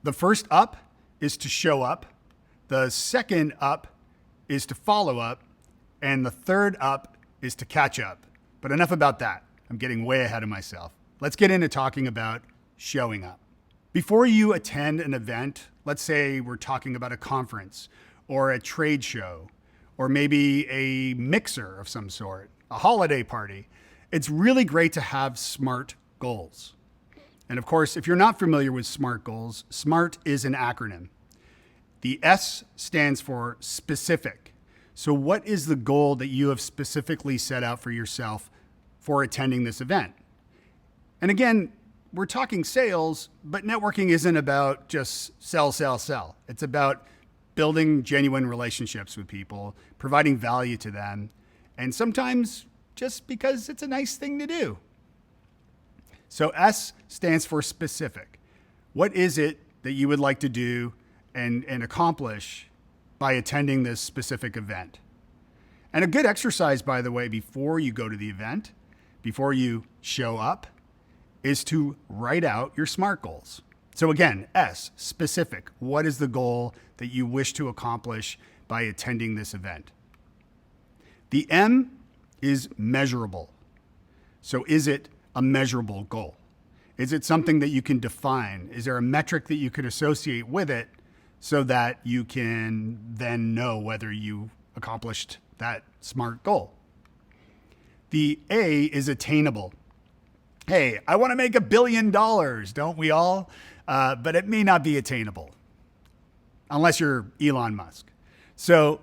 The first up is to show up. The second up is to follow up. And the third up is to catch up. But enough about that. I'm getting way ahead of myself. Let's get into talking about showing up. Before you attend an event, let's say we're talking about a conference or a trade show, or maybe a mixer of some sort, a holiday party, it's really great to have SMART goals. And of course, if you're not familiar with SMART goals, SMART is an acronym. The S stands for specific. So what is the goal that you have specifically set out for yourself for attending this event? And again, we're talking sales, but networking isn't about just sell, sell, sell. It's about building genuine relationships with people, providing value to them, and sometimes just because it's a nice thing to do. So S stands for specific. What is it that you would like to do and accomplish by attending this specific event? And a good exercise, by the way, before you go to the event, before you show up, is to write out your SMART goals. So again, S, specific. What is the goal that you wish to accomplish by attending this event? The M is measurable. So is it a measurable goal? Is it something that you can define? Is there a metric that you could associate with it so that you can then know whether you accomplished that SMART goal? The A is attainable. Hey, I want to make $1 billion, don't we all? But it may not be attainable unless you're Elon Musk. So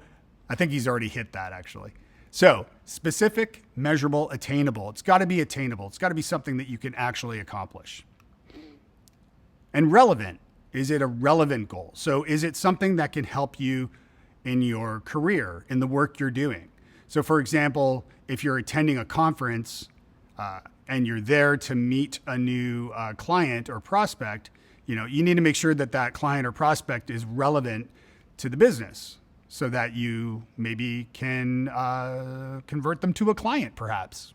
I think he's already hit that actually. So specific, measurable, attainable. It's got to be attainable. It's got to be something that you can actually accomplish. And relevant. Is it a relevant goal? So is it something that can help you in your career, in the work you're doing? So for example, if you're attending a conference, and you're there to meet a new client or prospect, you need to make sure that that client or prospect is relevant to the business so that you maybe can convert them to a client, perhaps.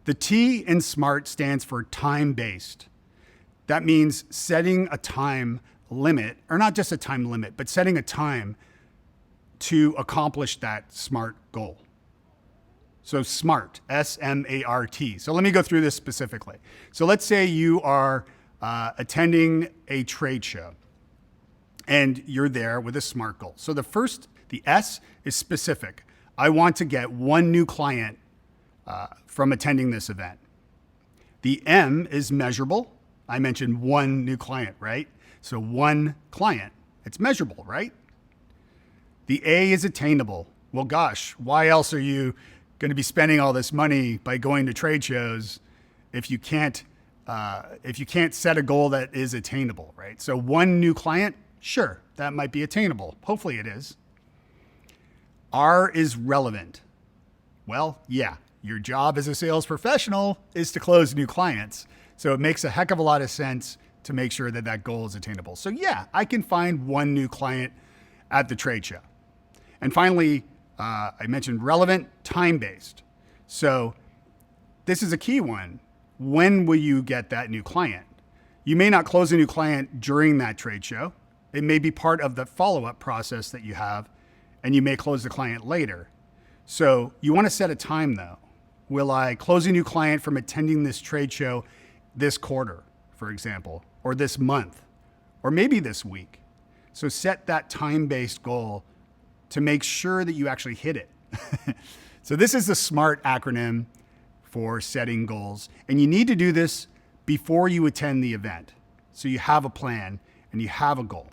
The T in SMART stands for time-based. That means setting a time limit, or not just a time limit, but setting a time to accomplish that SMART goal. So SMART, S-M-A-R-T. So let me go through this specifically. So let's say you are attending a trade show and you're there with a SMART goal. So the S is specific. I want to get one new client from attending this event. The M is measurable. I mentioned one new client, right? So one client, it's measurable, right? The A is attainable. Well, gosh, why else are you going to be spending all this money by going to trade shows if you can't set a goal that is attainable, right? So one new client, sure, that might be attainable. Hopefully it is. R is relevant. Well, yeah, your job as a sales professional is to close new clients. So it makes a heck of a lot of sense to make sure that that goal is attainable. So yeah, I can find one new client at the trade show. And finally, I mentioned relevant, time-based. So this is a key one. When will you get that new client? You may not close a new client during that trade show. It may be part of the follow-up process that you have, and you may close the client later. So you want to set a time though. Will I close a new client from attending this trade show this quarter, for example, or this month, or maybe this week? So set that time-based goal to make sure that you actually hit it. So this is the SMART acronym for setting goals. And you need to do this before you attend the event. So you have a plan and you have a goal.